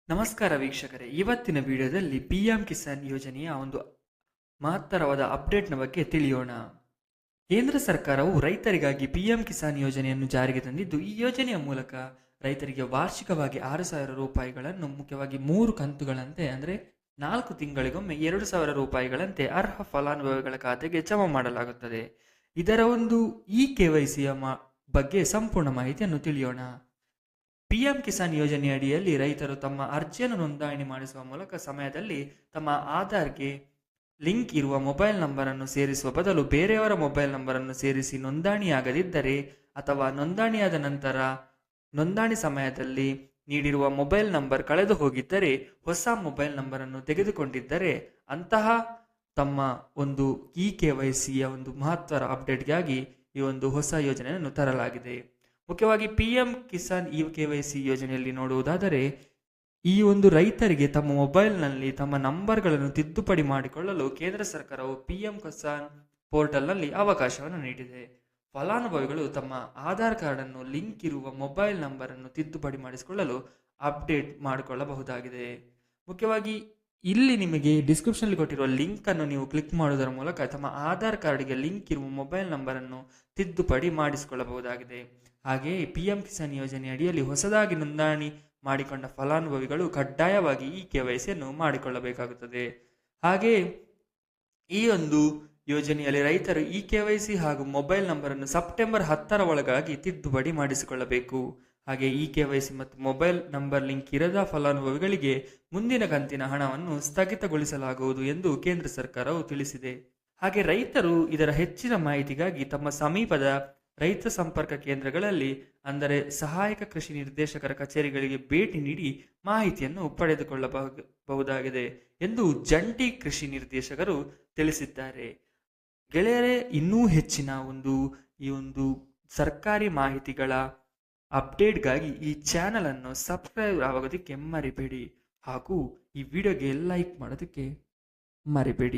ನಮಸ್ಕಾರ ವೀಕ್ಷಕರೇ, ಇವತ್ತಿನ ವಿಡಿಯೋದಲ್ಲಿ ಪಿಎಂ ಕಿಸಾನ್ ಯೋಜನೆಯ ಒಂದು ಮಹತ್ತರವಾದ ಅಪ್ಡೇಟ್ನ ಬಗ್ಗೆ ತಿಳಿಯೋಣ. ಕೇಂದ್ರ ಸರ್ಕಾರವು ರೈತರಿಗಾಗಿ ಪಿಎಂ ಕಿಸಾನ್ ಯೋಜನೆಯನ್ನು ಜಾರಿಗೆ ತಂದಿದ್ದು, ಈ ಯೋಜನೆಯ ಮೂಲಕ ರೈತರಿಗೆ ವಾರ್ಷಿಕವಾಗಿ 6,000 ರೂಪಾಯಿಗಳನ್ನು ಮುಖ್ಯವಾಗಿ 3 ಕಂತುಗಳಂತೆ ಅಂದರೆ 4 ತಿಂಗಳಿಗೊಮ್ಮೆ 2,000 ರೂಪಾಯಿಗಳಂತೆ ಅರ್ಹ ಫಲಾನುಭವಿಗಳ ಖಾತೆಗೆ ಜಮಾ ಮಾಡಲಾಗುತ್ತದೆ. ಇದರ ಒಂದು KYCಯ ಬಗ್ಗೆ ಸಂಪೂರ್ಣ ಮಾಹಿತಿಯನ್ನು ತಿಳಿಯೋಣ. ಪಿಎಂ ಕಿಸಾನ್ ಯೋಜನೆ ಅಡಿಯಲ್ಲಿ ರೈತರು ತಮ್ಮ ಅರ್ಜಿಯನ್ನು ನೋಂದಣಿ ಮಾಡಿಸುವ ಮೂಲಕ ಸಮಯದಲ್ಲಿ ತಮ್ಮ ಆಧಾರ್ಗೆ ಲಿಂಕ್ ಇರುವ ಮೊಬೈಲ್ ನಂಬರ್ ಅನ್ನು ಸೇರಿಸುವ ಬದಲು ಬೇರೆಯವರ ಮೊಬೈಲ್ ನಂಬರ್ ಅನ್ನು ಸೇರಿಸಿ ನೋಂದಣಿಯಾಗದಿದ್ದರೆ ಅಥವಾ ನೋಂದಣಿಯಾದ ನಂತರ ನೋಂದಣಿ ಸಮಯದಲ್ಲಿ ನೀಡಿರುವ ಮೊಬೈಲ್ ನಂಬರ್ ಕಳೆದು ಹೋಗಿದ್ದರೆ, ಹೊಸ ಮೊಬೈಲ್ ನಂಬರ್ ಅನ್ನು ತೆಗೆದುಕೊಂಡಿದ್ದರೆ ಅಂತಹ ತಮ್ಮ ಒಂದು KYCಯ ಒಂದು ಮಹತ್ವದ ಅಪ್ಡೇಟ್ಗಾಗಿ ಈ ಒಂದು ಹೊಸ ಯೋಜನೆಯನ್ನು ತರಲಾಗಿದೆ. ಮುಖ್ಯವಾಗಿ ಪಿಎಂ ಕಿಸಾನ್ KYC ಯೋಜನೆಯಲ್ಲಿ ನೋಡುವುದಾದರೆ, ಈ ಒಂದು ರೈತರಿಗೆ ತಮ್ಮ ಮೊಬೈಲ್ನಲ್ಲಿ ತಮ್ಮ ನಂಬರ್ಗಳನ್ನು ತಿದ್ದುಪಡಿ ಮಾಡಿಕೊಳ್ಳಲು ಕೇಂದ್ರ ಸರ್ಕಾರವು ಪಿಎಂ ಕಿಸಾನ್ ಪೋರ್ಟಲ್ನಲ್ಲಿ ಅವಕಾಶವನ್ನು ನೀಡಿದೆ. ಫಲಾನುಭವಿಗಳು ತಮ್ಮ ಆಧಾರ್ ಕಾರ್ಡ್ ಅನ್ನು ಲಿಂಕ್ ಇರುವ ಮೊಬೈಲ್ ನಂಬರ್ ಅನ್ನು ತಿದ್ದುಪಡಿ ಮಾಡಿಸಿಕೊಳ್ಳಲು ಅಪ್ಡೇಟ್ ಮಾಡಿಕೊಳ್ಳಬಹುದಾಗಿದೆ. ಮುಖ್ಯವಾಗಿ ಇಲ್ಲಿ ನಿಮಗೆ ಡಿಸ್ಕ್ರಿಪ್ಷನ್ಲಿ ಕೊಟ್ಟಿರುವ ಲಿಂಕ್ ಅನ್ನು ನೀವು ಕ್ಲಿಕ್ ಮಾಡುವುದರ ಮೂಲಕ ತಮ್ಮ ಆಧಾರ್ ಕಾರ್ಡ್ಗೆ ಲಿಂಕ್ ಇರುವ ಮೊಬೈಲ್ ನಂಬರ್ ಅನ್ನು ತಿದ್ದುಪಡಿ ಮಾಡಿಸಿಕೊಳ್ಳಬಹುದಾಗಿದೆ. ಹಾಗೆಯೇ ಪಿಎಂ ಕಿಸಾನ್ ಯೋಜನೆ ಅಡಿಯಲ್ಲಿ ಹೊಸದಾಗಿ ನೋಂದಣಿ ಮಾಡಿಕೊಂಡ ಫಲಾನುಭವಿಗಳು ಕಡ್ಡಾಯವಾಗಿ KYCಯನ್ನು ಮಾಡಿಕೊಳ್ಳಬೇಕಾಗುತ್ತದೆ. ಹಾಗೆಯೇ ಈ ಒಂದು ಯೋಜನೆಯಲ್ಲಿ ರೈತರು KYC ಹಾಗೂ ಮೊಬೈಲ್ ನಂಬರ್ ಅನ್ನು ಸೆಪ್ಟೆಂಬರ್ 10ರ ಒಳಗಾಗಿ ತಿದ್ದುಪಡಿ ಮಾಡಿಸಿಕೊಳ್ಳಬೇಕು. ಹಾಗೆ KYC ಮತ್ತು ಮೊಬೈಲ್ ನಂಬರ್ ಲಿಂಕ್ ಇರದ ಫಲಾನುಭವಿಗಳಿಗೆ ಮುಂದಿನ ಕಂತಿನ ಹಣವನ್ನು ಸ್ಥಗಿತಗೊಳಿಸಲಾಗುವುದು ಎಂದು ಕೇಂದ್ರ ಸರ್ಕಾರವು ತಿಳಿಸಿದೆ. ಹಾಗೆ ರೈತರು ಇದರ ಹೆಚ್ಚಿನ ಮಾಹಿತಿಗಾಗಿ ತಮ್ಮ ಸಮೀಪದ ರೈತ ಸಂಪರ್ಕ ಕೇಂದ್ರಗಳಲ್ಲಿ ಅಂದರೆ ಸಹಾಯಕ ಕೃಷಿ ನಿರ್ದೇಶಕರ ಕಚೇರಿಗಳಿಗೆ ಭೇಟಿ ನೀಡಿ ಮಾಹಿತಿಯನ್ನು ಪಡೆದುಕೊಳ್ಳಬಹುದಾಗಿದೆ ಎಂದು ಜಂಟಿ ಕೃಷಿ ನಿರ್ದೇಶಕರು ತಿಳಿಸಿದ್ದಾರೆ. ಗೆಳೆಯರೇ, ಇನ್ನೂ ಹೆಚ್ಚಿನ ಈ ಒಂದು ಸರ್ಕಾರಿ ಮಾಹಿತಿಗಳ ಅಪ್ಡೇಟ್ಗಾಗಿ ಈ ಚಾನಲ್ ಅನ್ನು ಸಬ್ಸ್ಕ್ರೈಬ್ ಆಗೋದಕ್ಕೆ ಮರಿಬೇಡಿ ಹಾಗೂ ಈ ವಿಡಿಯೋಗೆ ಲೈಕ್ ಮಾಡೋದಕ್ಕೆ ಮರಿಬೇಡಿ.